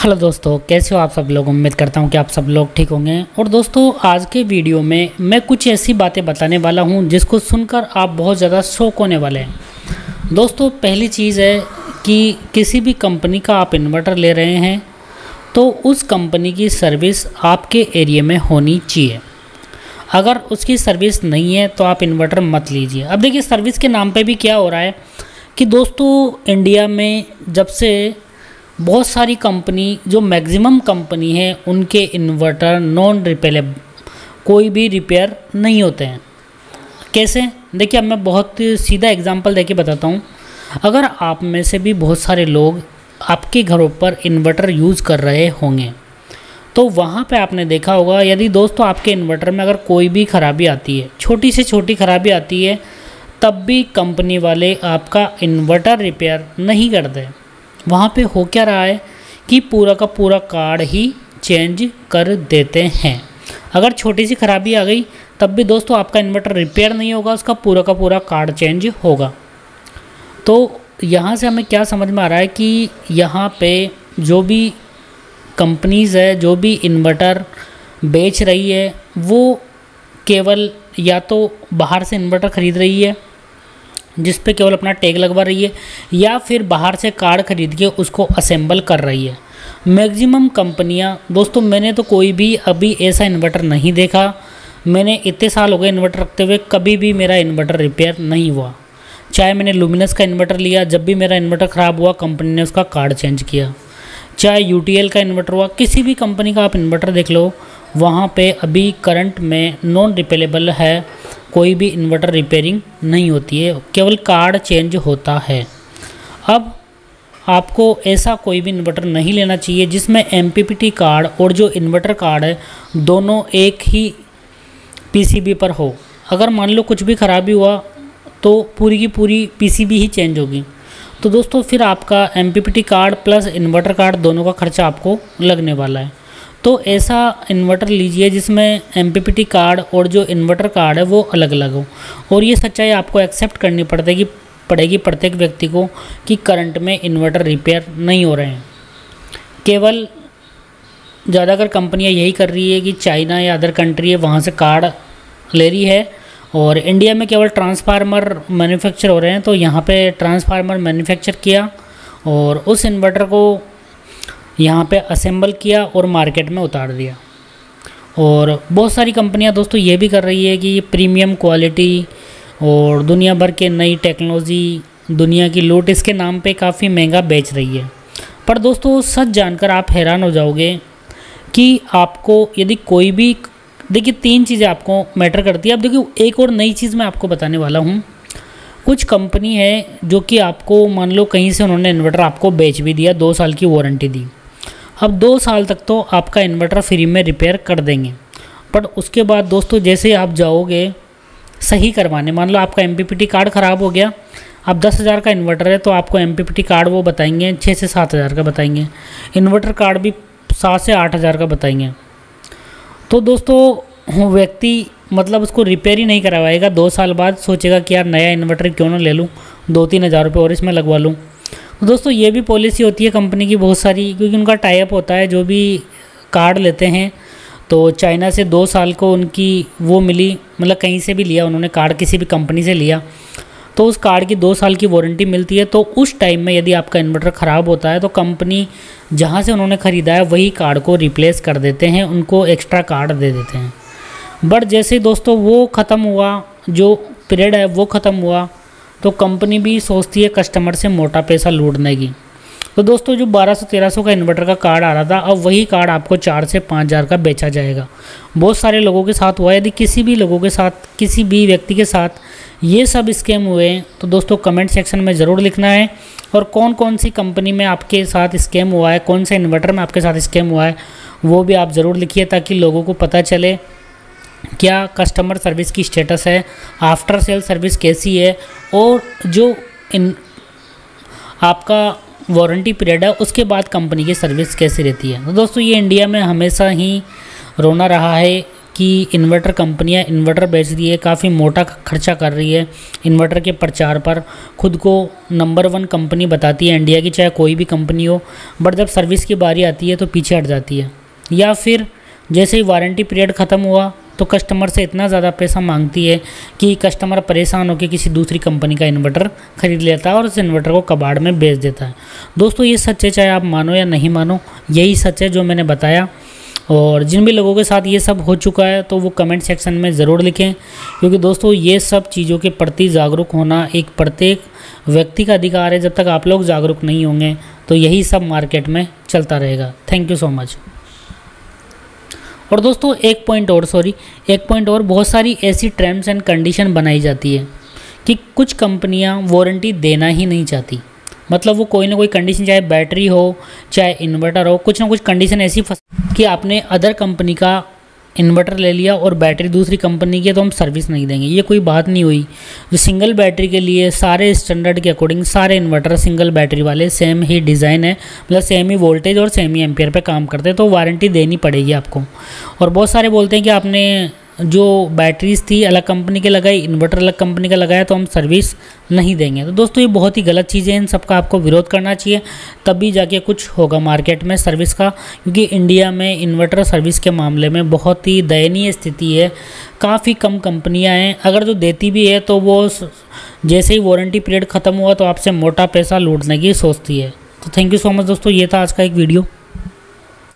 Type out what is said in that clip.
Hello दोस्तों, कैसे हो आप सब लोग। उम्मीद करता हूं कि आप सब लोग ठीक होंगे। और दोस्तों, आज के वीडियो में मैं कुछ ऐसी बातें बताने वाला हूं जिसको सुनकर आप बहुत ज़्यादा शॉक होने वाले हैं। दोस्तों, पहली चीज़ है कि किसी भी कंपनी का आप इन्वर्टर ले रहे हैं तो उस कंपनी की सर्विस आपके एरिया में होनी चाहिए। अगर उसकी सर्विस नहीं है तो आप इन्वर्टर मत लीजिए। अब देखिए, सर्विस के नाम पे भी क्या हो रहा है कि दोस्तों, इंडिया में जब से बहुत सारी कंपनी, जो मैक्सिमम कंपनी है, उनके इन्वर्टर नॉन रिपेयरेबल, कोई भी रिपेयर नहीं होते हैं। कैसे? देखिए, अब मैं बहुत सीधा एग्जांपल देके बताता हूँ। अगर आप में से भी बहुत सारे लोग आपके घरों पर इन्वर्टर यूज़ कर रहे होंगे तो वहाँ पे आपने देखा होगा, यदि दोस्तों आपके इन्वर्टर में अगर कोई भी ख़राबी आती है, छोटी से छोटी ख़राबी आती है, तब भी कंपनी वाले आपका इन्वर्टर रिपेयर नहीं करते। वहाँ पे हो क्या रहा है कि पूरा का पूरा कार्ड ही चेंज कर देते हैं। अगर छोटी सी खराबी आ गई तब भी दोस्तों आपका इन्वर्टर रिपेयर नहीं होगा, उसका पूरा का पूरा कार्ड चेंज होगा। तो यहाँ से हमें क्या समझ में आ रहा है कि यहाँ पे जो भी कंपनीज़ है, जो भी इन्वर्टर बेच रही है, वो केवल या तो बाहर से इन्वर्टर ख़रीद रही है जिस पे केवल अपना टैग लगवा रही है, या फिर बाहर से कार्ड खरीद के उसको असेंबल कर रही है। मैक्सिमम कंपनियां दोस्तों, मैंने तो कोई भी अभी ऐसा इन्वर्टर नहीं देखा। मैंने इतने साल हो गए इन्वर्टर रखते हुए, कभी भी मेरा इन्वर्टर रिपेयर नहीं हुआ। चाहे मैंने लुमिनस का इन्वर्टर लिया, जब भी मेरा इन्वर्टर ख़राब हुआ कंपनी ने उसका कार्ड चेंज किया। चाहे यूटीएल का इन्वर्टर हुआ, किसी भी कंपनी का आप इन्वर्टर देख लो, वहाँ पे अभी करंट में नॉन रिपेयरेबल है, कोई भी इन्वर्टर रिपेयरिंग नहीं होती है, केवल कार्ड चेंज होता है। अब आपको ऐसा कोई भी इन्वर्टर नहीं लेना चाहिए जिसमें एमपीपीटी कार्ड और जो इन्वर्टर कार्ड है दोनों एक ही पीसीबी पर हो। अगर मान लो कुछ भी खराबी हुआ तो पूरी की पूरी पीसीबी ही चेंज होगी। तो दोस्तों, फिर आपका MPPT card plus inverter card दोनों का खर्चा आपको लगने वाला है। तो ऐसा इन्वर्टर लीजिए जिसमें एमपीपीटी कार्ड और जो इन्वर्टर कार्ड है वो अलग अलग हो। और ये सच्चाई आपको एक्सेप्ट करनी पड़ेगी प्रत्येक व्यक्ति को कि करंट में इन्वर्टर रिपेयर नहीं हो रहे हैं। केवल ज़्यादातर कंपनियां यही कर रही है कि चाइना या अदर कंट्री है वहाँ से कार्ड ले रही है, और इंडिया में केवल ट्रांसफार्मर मैन्युफैक्चर हो रहे हैं। तो यहाँ पे ट्रांसफार्मर मैन्युफैक्चर किया और उस इन्वर्टर को यहाँ पे असेंबल किया और मार्केट में उतार दिया। और बहुत सारी कंपनियाँ दोस्तों ये भी कर रही है कि प्रीमियम क्वालिटी और दुनिया भर के नई टेक्नोलॉजी, दुनिया की लूट, इसके नाम पे काफ़ी महंगा बेच रही है। पर दोस्तों, सच जानकर आप हैरान हो जाओगे कि आपको यदि कोई भी, देखिए, तीन चीज़ें आपको मैटर करती है। अब देखिए, एक और नई चीज़ मैं आपको बताने वाला हूँ। कुछ कंपनी है जो कि आपको, मान लो कहीं से उन्होंने इन्वर्टर आपको बेच भी दिया, 2 साल की वारंटी दी। अब 2 साल तक तो आपका इन्वर्टर फ्री में रिपेयर कर देंगे, बट उसके बाद दोस्तों जैसे ही आप जाओगे सही करवाने, मान लो आपका एमपीपीटी कार्ड ख़राब हो गया, अब 10,000 का इन्वर्टर है तो आपको एमपीपीटी कार्ड वो बताएंगे 6 से 7,000 का बताएंगे, इन्वर्टर कार्ड भी 7 से 8,000 का बताएंगे। तो दोस्तों, व्यक्ति मतलब उसको रिपेयर ही नहीं करवाएगा। 2 साल बाद सोचेगा कि यार नया इन्वर्टर क्यों ना ले लूँ, 2-3 हज़ार रुपये और इसमें लगवा लूँ। तो दोस्तों, ये भी पॉलिसी होती है कंपनी की बहुत सारी, क्योंकि उनका टाई अप होता है। जो भी कार्ड लेते हैं तो चाइना से 2 साल को उनकी वो मिली, मतलब कहीं से भी लिया उन्होंने कार्ड, किसी भी कंपनी से लिया तो उस कार्ड की 2 साल की वारंटी मिलती है। तो उस टाइम में यदि आपका इन्वर्टर ख़राब होता है तो कंपनी जहाँ से उन्होंने ख़रीदा है वही कार्ड को रिप्लेस कर देते हैं, उनको एक्स्ट्रा कार्ड दे देते हैं। बट जैसे दोस्तों वो ख़त्म हुआ, जो पीरियड है वो ख़त्म हुआ, तो कंपनी भी सोचती है कस्टमर से मोटा पैसा लूटने की। तो दोस्तों, जो 1200-1300 का इन्वर्टर का कार्ड आ रहा था, अब वही कार्ड आपको 4 से 5,000 का बेचा जाएगा। बहुत सारे लोगों के साथ हुआ है। यदि किसी भी लोगों के साथ, किसी भी व्यक्ति के साथ ये सब स्कैम हुए हैं तो दोस्तों कमेंट सेक्शन में ज़रूर लिखना है। और कौन कौन सी कंपनी में आपके साथ स्कैम हुआ है, कौन से इन्वर्टर में आपके साथ स्कैम हुआ है, वो भी आप ज़रूर लिखिए ताकि लोगों को पता चले क्या कस्टमर सर्विस की स्टेटस है, आफ्टर सेल सर्विस कैसी है, और जो आपका वारंटी पीरियड है उसके बाद कंपनी की सर्विस कैसी रहती है। तो दोस्तों, ये इंडिया में हमेशा ही रोना रहा है कि इन्वर्टर कंपनियां इन्वर्टर बेच रही है, काफ़ी मोटा खर्चा कर रही है इन्वर्टर के प्रचार पर, खुद को नंबर 1 कंपनी बताती है इंडिया की, चाहे कोई भी कंपनी हो, बट जब सर्विस की बारी आती है तो पीछे हट जाती है। या फिर जैसे ही वारंटी पीरियड ख़त्म हुआ तो कस्टमर से इतना ज़्यादा पैसा मांगती है कि कस्टमर परेशान होकर किसी दूसरी कंपनी का इन्वर्टर ख़रीद लेता है और उस इन्वर्टर को कबाड़ में बेच देता है। दोस्तों ये सच है, चाहे आप मानो या नहीं मानो, यही सच है जो मैंने बताया। और जिन भी लोगों के साथ ये सब हो चुका है तो वो कमेंट सेक्शन में ज़रूर लिखें, क्योंकि दोस्तों ये सब चीज़ों के प्रति जागरूक होना एक प्रत्येक व्यक्ति का अधिकार है। जब तक आप लोग जागरूक नहीं होंगे तो यही सब मार्केट में चलता रहेगा। Thank you so much. और दोस्तों एक पॉइंट और, बहुत सारी ऐसी टर्म्स एंड कंडीशन बनाई जाती है कि कुछ कंपनियां वारंटी देना ही नहीं चाहती। मतलब वो कोई ना कोई कंडीशन, चाहे बैटरी हो चाहे इन्वर्टर हो, कुछ ना कुछ कंडीशन ऐसी कि आपने अदर कंपनी का इन्वर्टर ले लिया और बैटरी दूसरी कंपनी की है तो हम सर्विस नहीं देंगे। ये कोई बात नहीं हुई। जो सिंगल बैटरी के लिए सारे स्टैंडर्ड के अकॉर्डिंग सारे इन्वर्टर सिंगल बैटरी वाले सेम ही डिज़ाइन है, मतलब सेम ही वोल्टेज और सेम ही एम्पियर पे काम करते हैं, तो वारंटी देनी पड़ेगी आपको। और बहुत सारे बोलते हैं कि आपने जो बैटरीज थी अलग कंपनी के लगाई, इन्वर्टर अलग कंपनी का लगाया तो हम सर्विस नहीं देंगे। तो दोस्तों ये बहुत ही गलत चीज़ें, इन सबका आपको विरोध करना चाहिए, तभी जाके कुछ होगा मार्केट में सर्विस का। क्योंकि इंडिया में इन्वर्टर सर्विस के मामले में बहुत ही दयनीय स्थिति है। काफ़ी कम कंपनियां हैं, अगर जो देती भी है तो वो जैसे ही वारंटी पीरियड ख़त्म हुआ तो आपसे मोटा पैसा लूटने की सोचती है। तो थैंक यू सो मच दोस्तों, ये था आज का एक वीडियो।